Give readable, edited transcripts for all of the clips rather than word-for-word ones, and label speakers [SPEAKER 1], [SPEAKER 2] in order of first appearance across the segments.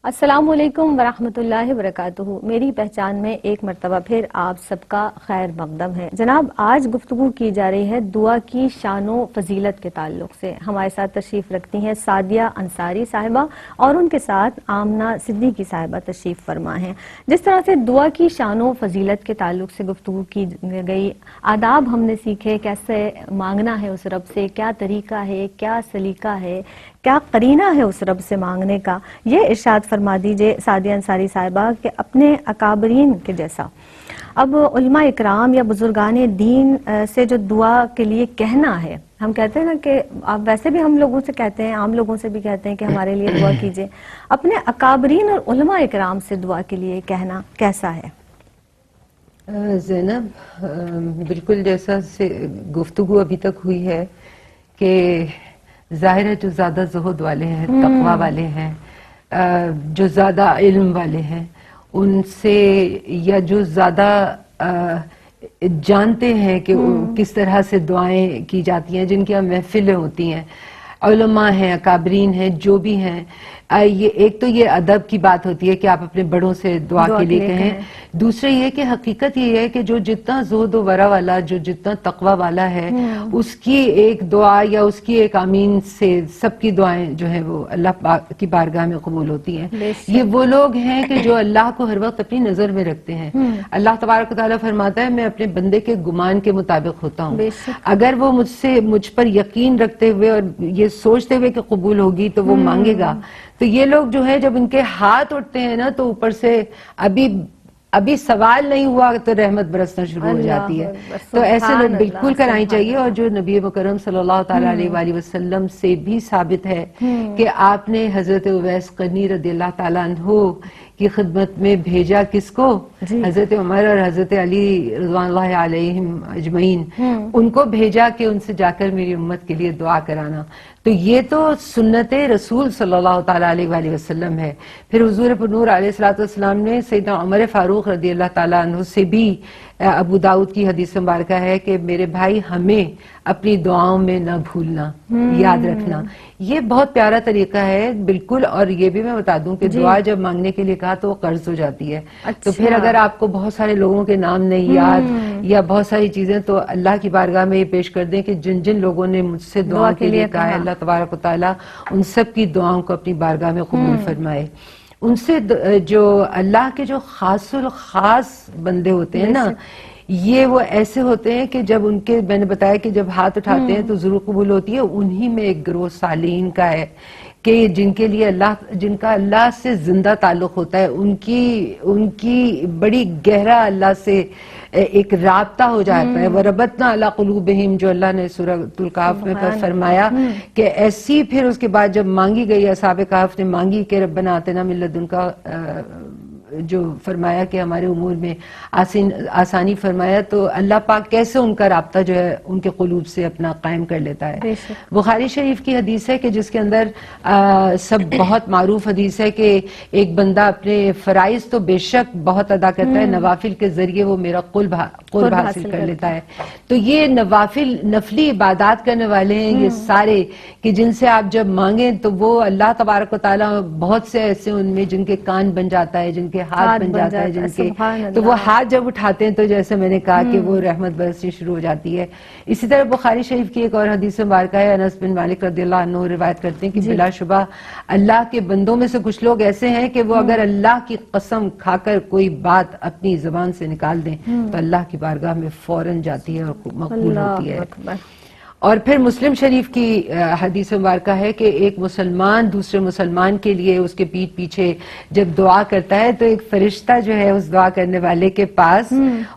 [SPEAKER 1] السلام علیکم ورحمۃ اللہ وبرکاتہ۔ میری پہچان میں ایک مرتبہ پھر آپ سب کا خیر مقدم ہے۔ جناب، آج گفتگو کی جا رہی ہے دعا کی شان و فضیلت کے تعلق سے۔ ہمارے ساتھ تشریف رکھتی ہیں سعدیہ انصاری صاحبہ اور ان کے ساتھ آمنہ صدیقی صاحبہ تشریف فرما ہیں۔ جس طرح سے دعا کی شان و فضیلت کے تعلق سے گفتگو کی گئی، آداب ہم نے سیکھے، کیسے مانگنا ہے اس رب سے، کیا طریقہ ہے، کیا سلیقہ ہے، کیا قرینہ ہے اس رب سے مانگنے کا، یہ ارشاد فرما دیجئے سعدیہ انصاری صاحبہ کہ اپنے اکابرین کے جیسا اب علماء اکرام یا بزرگان دین سے جو دعا کے لیے کہنا ہے، ہم کہتے ہیں نا کہ آپ ویسے بھی ہم لوگوں سے کہتے ہیں، عام لوگوں سے بھی کہتے ہیں کہ ہمارے لیے دعا کیجئے، اپنے اکابرین اور علماء اکرام سے دعا کے لیے کہنا کیسا ہے؟
[SPEAKER 2] زینب، بالکل جیسا سے گفتگو ابھی تک ہوئی ہے کہ ظاہر ہے جو زیادہ زہد والے ہیں، تقوی والے ہیں، جو زیادہ علم والے ہیں، ان سے یا جو زیادہ جانتے ہیں کہ کس طرح سے دعائیں کی جاتی ہیں، جن کی محفلیں ہوتی ہیں، علماء ہیں، اکابرین ہیں، جو بھی ہیں، یہ ایک تو یہ ادب کی بات ہوتی ہے کہ آپ اپنے بڑوں سے دعا کے لیے کہیں۔ دوسرے یہ کہ حقیقت یہ ہے کہ جو جتنا زہد و ورع والا، جو جتنا تقوی والا ہے، اس کی ایک دعا یا اس کی ایک آمین سے سب کی دعائیں جو ہیں وہ اللہ کی بارگاہ میں قبول ہوتی ہیں۔ یہ وہ لوگ ہیں کہ جو اللہ کو ہر وقت اپنی نظر میں رکھتے ہیں۔ اللہ تبارک و تعالیٰ فرماتا ہے میں اپنے بندے کے گمان کے مطابق ہوتا ہوں۔ اگر وہ مجھ پر یقین رکھتے ہوئے اور یہ سوچتے ہوئے کہ قبول ہوگی تو وہ مانگے گا۔ تو یہ لوگ جو ہے جب ان کے ہاتھ اٹھتے ہیں نا تو اوپر سے ابھی سوال نہیں ہوا تو رحمت برسنا شروع ہو جاتی ہے۔ تو ایسے لوگ بالکل کرانی چاہیے، اور جو نبی مکرم صلی اللہ تعالیٰ علیہ وآلہ وسلم سے بھی ثابت ہے کہ آپ نے حضرت اویس قرنی رضی اللہ تعالیٰ عنہ کی خدمت میں بھیجا کس کو؟ حضرت عمر اور حضرت علی رضوان اللہ علیہم اجمعین، ان کو بھیجا کہ ان سے جا کر میری امت کے لیے دعا کرانا۔ تو یہ تو سنت رسول صلی اللہ تعالیٰ علیہ وآلہ وسلم ہے۔ پھر حضور پر نور علیہ السلام نے سیدنا عمر فاروق رضی اللہ تعالیٰ عنہ سے بھی، ابو داؤد کی حدیث مبارکہ ہے کہ میرے بھائی ہمیں اپنی دعاؤں میں نہ بھولنا، یاد رکھنا۔ یہ بہت پیارا طریقہ ہے بالکل۔ اور یہ بھی میں بتا دوں کہ دعا جب مانگنے کے لیے کہا تو وہ قرض ہو جاتی ہے۔ تو پھر اگر آپ کو بہت سارے لوگوں کے نام نہیں یاد یا بہت ساری چیزیں، تو اللہ کی بارگاہ میں یہ پیش کر دیں کہ جن جن لوگوں نے مجھ سے دعا کے لیے کہا ہے، اللہ تبارک و تعالیٰ ان سب کی دعاؤں کو اپنی بارگاہ میں قبول فرمائے۔ ان سے جو اللہ کے جو خاص الخاص بندے ہوتے ہیں نا، یہ وہ ایسے ہوتے ہیں کہ جب ان کے، میں نے بتایا کہ جب ہاتھ اٹھاتے ہیں تو ضرور قبول ہوتی ہے۔ انہی میں ایک گروہ صالحین کا ہے کہ جن کے لیے جن کا اللہ سے زندہ تعلق ہوتا ہے، ان کی بڑی گہرا اللہ سے ایک رابطہ ہو جاتا ہے۔ وَرَبَطْنَا عَلَىٰ قُلُوبِهِمْ، جو اللہ نے سورہ الکہف میں فرمایا کہ ایسی پھر اس کے بعد جب مانگی گئی، اصحاب کہف نے مانگی کہ ربنا آتنا من لدنک، جو فرمایا کہ ہمارے امور میں آسانی فرمایا، تو اللہ پاک کیسے ان کا رابطہ جو ہے ان کے قلوب سے اپنا قائم کر لیتا ہے۔ بخاری شریف کی حدیث ہے کہ جس کے اندر سب بہت معروف حدیث ہے کہ ایک بندہ اپنے فرائض تو بے شک بہت ادا کرتا ہے، نوافل کے ذریعے وہ میرا قرب حاصل کر لیتا ہے۔ تو یہ نفلی عبادات کرنے والے ہیں یہ سارے، کہ جن سے آپ جب مانگیں تو وہ اللہ تبارک و تعالیٰ، بہت سے ایسے ان میں جن کے کان بن جاتا ہے، جن کے ہاتھ بن جاتا ہے، جن کے، تو وہ ہاتھ جب اٹھاتے ہیں تو جیسے میں نے کہا کہ وہ رحمت برسنی شروع ہو جاتی ہے۔ اسی طرح بخاری شریف کی ایک اور حدیث مبارکہ ہے، انس بن مالک رضی اللہ عنہ روایت کرتے ہیں کہ بلا شبہ اللہ کے بندوں میں سے کچھ لوگ ایسے ہیں کہ وہ اگر اللہ کی قسم کھا کر کوئی بات اپنی زبان سے نکال دیں تو اللہ کی بارگاہ میں فوراً جاتی ہے اور مقبول ہوتی ہے۔ اور پھر مسلم شریف کی حدیث مبارکہ ہے کہ ایک مسلمان دوسرے مسلمان کے لیے اس کے پیٹھ پیچھے جب دعا کرتا ہے تو ایک فرشتہ جو ہے اس دعا کرنے والے کے پاس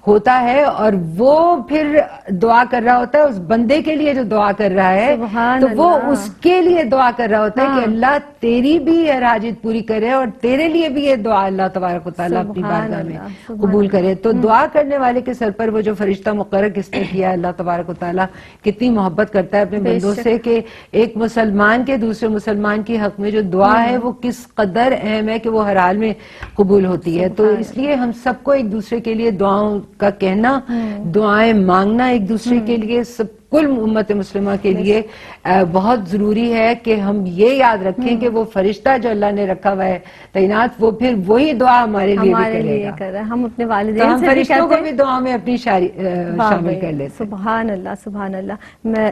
[SPEAKER 2] ہوتا ہے، اور وہ پھر دعا کر رہا ہوتا ہے اس بندے کے لیے جو دعا کر رہا ہے، تو وہ اس کے لیے دعا کر رہا ہوتا ہے کہ اللہ تیری بھی ہر حاجت پوری کرے اور تیرے لیے بھی یہ دعا اللہ تبارک و تعالیٰ اپنی بارگاہ میں قبول کرے۔ تو دعا کرنے والے کے سر پر وہ جو فرشتہ مقرر کس نے کیا، اللہ تبارک و تعالیٰ کتنی محبت کرتا ہے اپنے بندوں سے کہ ایک مسلمان کے دوسرے مسلمان کی حق میں جو دعا ہے وہ کس قدر اہم ہے کہ وہ ہر حال میں قبول ہوتی ہے۔ تو اس لیے ہم سب کو ایک دوسرے کے لیے دعاؤں کا کہنا، دعائیں مانگنا ایک دوسرے کے لیے، سب کل امت مسلمہ کے لیے بہت ضروری ہے کہ ہم یہ یاد رکھیں کہ وہ فرشتہ جو اللہ نے رکھا ہوا ہے تعینات، وہ پھر وہی دعا ہمارے لیے بھی کرے گا.
[SPEAKER 1] کر رہا ہے. ہم اپنے
[SPEAKER 2] تو
[SPEAKER 1] والدین
[SPEAKER 2] ہم
[SPEAKER 1] سے بھی
[SPEAKER 2] فرشتوں
[SPEAKER 1] کہتے
[SPEAKER 2] کو بھی دعا میں اپنی شامل کر لیتے ہیں.
[SPEAKER 1] سبحان اللہ سبحان اللہ. میں